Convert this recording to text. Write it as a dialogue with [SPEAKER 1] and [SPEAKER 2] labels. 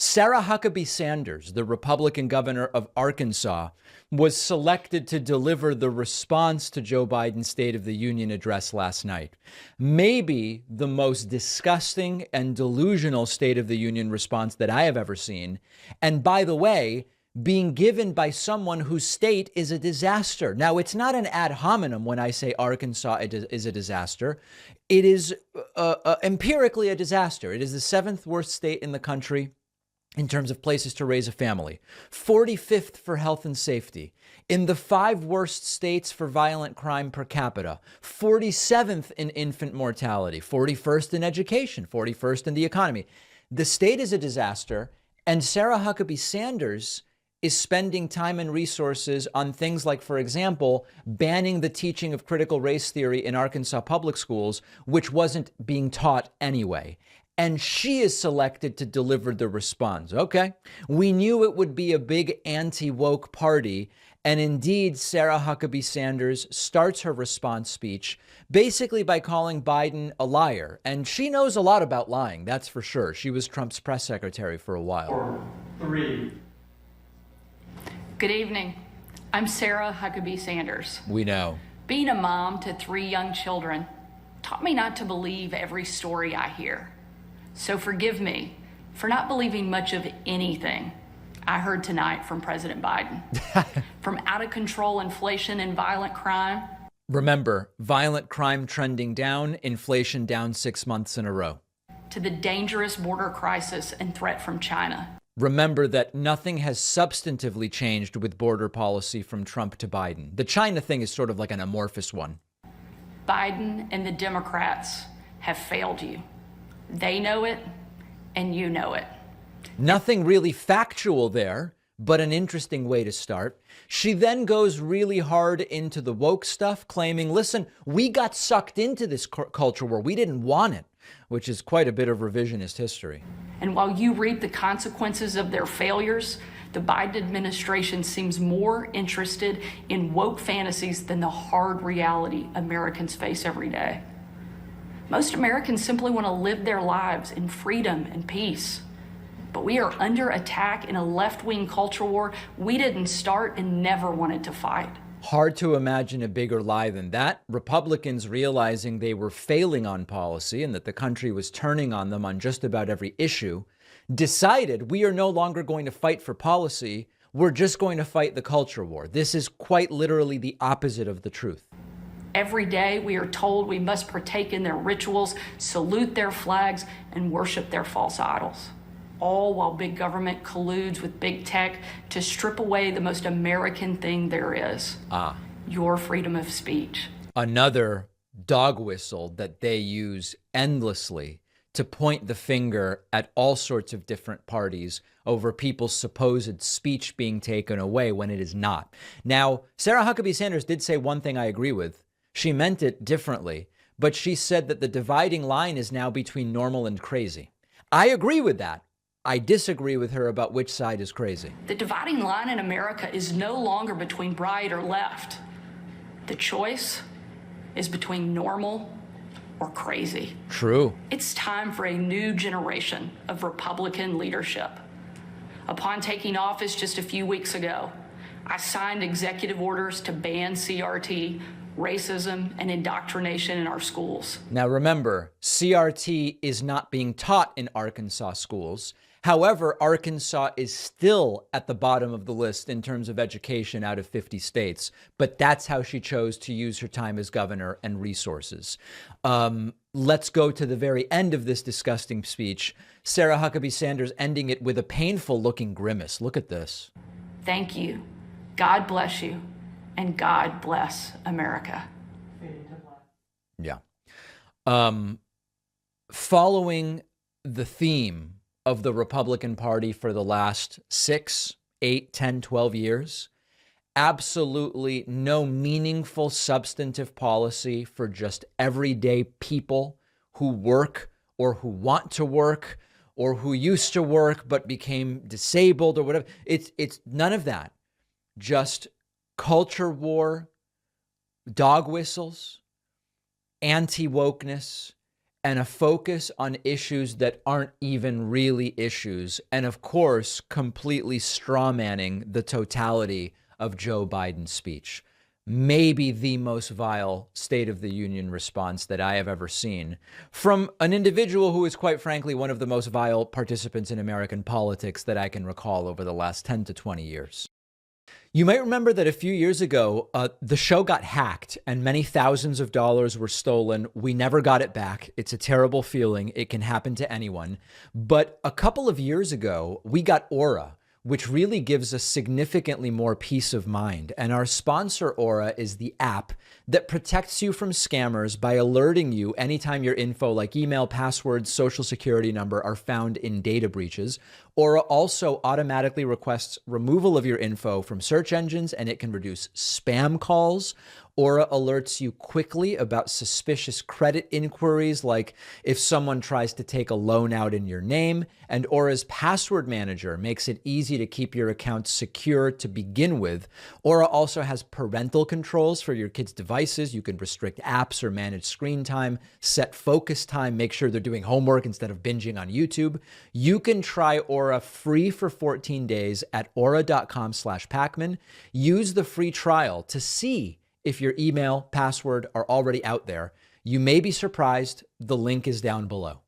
[SPEAKER 1] Sarah Huckabee Sanders, the Republican governor of Arkansas, was selected to deliver the response to Joe Biden's State of the Union address last night. Maybe the most disgusting and delusional State of the Union response that I have ever seen. And by the way, being given by someone whose state is a disaster. Now, it's not an ad hominem when I say Arkansas is a disaster. It is empirically a disaster. It is the seventh worst state in the country in terms of places to raise a family, 45th for health and safety, in the 5 worst states for violent crime per capita, 47th in infant mortality, 41st in education, 41st in the economy. The state is a disaster, and Sarah Huckabee Sanders is spending time and resources on things like, for example, banning the teaching of critical race theory in Arkansas public schools, which wasn't being taught anyway. And she is selected to deliver the response. Okay, we knew it would be a big anti-woke party. And indeed, Sarah Huckabee Sanders starts her response speech basically by calling Biden a liar. And she knows a lot about lying, that's for sure. She was Trump's press secretary for a while.
[SPEAKER 2] 4, 3.
[SPEAKER 3] Good evening. I'm Sarah Huckabee Sanders.
[SPEAKER 1] We know.
[SPEAKER 3] Being a mom to 3 young children taught me not to believe every story I hear. So forgive me for not believing much of anything I heard tonight from President Biden. From out of control inflation and violent crime.
[SPEAKER 1] Remember, violent crime trending down, inflation down 6 months in a row.
[SPEAKER 3] To the dangerous border crisis and threat from China.
[SPEAKER 1] Remember that nothing has substantively changed with border policy from Trump to Biden. The China thing is sort of like an amorphous one.
[SPEAKER 3] Biden and the Democrats have failed you. They know it, and you know it.
[SPEAKER 1] Nothing really factual there, but an interesting way to start. She then goes really hard into the woke stuff, claiming, listen, we got sucked into this culture war. We didn't want it, which is quite a bit of revisionist history.
[SPEAKER 3] And while you reap the consequences of their failures, the Biden administration seems more interested in woke fantasies than the hard reality Americans face every day. Most Americans simply want to live their lives in freedom and peace. But we are under attack in a left-wing culture war we didn't start and never wanted to fight.
[SPEAKER 1] Hard to imagine a bigger lie than that. Republicans, realizing they were failing on policy and that the country was turning on them on just about every issue, decided we are no longer going to fight for policy. We're just going to fight the culture war. This is quite literally the opposite of the truth.
[SPEAKER 3] Every day we are told we must partake in their rituals, salute their flags, and worship their false idols. All while big government colludes with big tech to strip away the most American thing there is. Your freedom of speech.
[SPEAKER 1] Another dog whistle that they use endlessly to point the finger at all sorts of different parties over people's supposed speech being taken away when it is not. Now, Sarah Huckabee Sanders did say one thing I agree with. She meant it differently, but she said that the dividing line is now between normal and crazy. I agree with that. I disagree with her about which side is crazy.
[SPEAKER 3] The dividing line in America is no longer between right or left. The choice is between normal or crazy.
[SPEAKER 1] True.
[SPEAKER 3] It's time for a new generation of Republican leadership. Upon taking office just a few weeks ago, I signed executive orders to ban CRT, racism, and indoctrination in our schools.
[SPEAKER 1] Now remember, CRT is not being taught in Arkansas schools. However, Arkansas is still at the bottom of the list in terms of education out of 50 states. But that's how she chose to use her time as governor and resources. Let's go to the very end of this disgusting speech. Sarah Huckabee Sanders ending it with a painful looking grimace. Look at this.
[SPEAKER 3] Thank you. God bless you. And God bless America.
[SPEAKER 1] Yeah. Following the theme of the Republican Party for the last 6, 8, 10, 12 years, absolutely no meaningful substantive policy for just everyday people who work or who want to work or who used to work but became disabled or whatever. It's none of that. Just culture war, dog whistles, anti-wokeness, and a focus on issues that aren't even really issues, and of course, completely strawmanning the totality of Joe Biden's speech. Maybe the most vile State of the Union response that I have ever seen from an individual who is, quite frankly, one of the most vile participants in American politics that I can recall over the last 10 to 20 years. You might remember that a few years ago, the show got hacked and many thousands of dollars were stolen. We never got it back. It's a terrible feeling. It can happen to anyone. But a couple of years ago, we got Aura, which really gives us significantly more peace of mind. And our sponsor, Aura, is the app that protects you from scammers by alerting you anytime your info like email, passwords, social security number are found in data breaches. Aura also automatically requests removal of your info from search engines, and it can reduce spam calls. Aura alerts you quickly about suspicious credit inquiries, like if someone tries to take a loan out in your name. And Aura's password manager makes it easy to keep your account secure to begin with. Aura also has parental controls for your kids' devices. You can restrict apps or manage screen time, set focus time, make sure they're doing homework instead of binging on YouTube. You can try Aura free for 14 days at aura.com/Pacman. Use the free trial to see if your email, password are already out there. You may be surprised. The link is down below.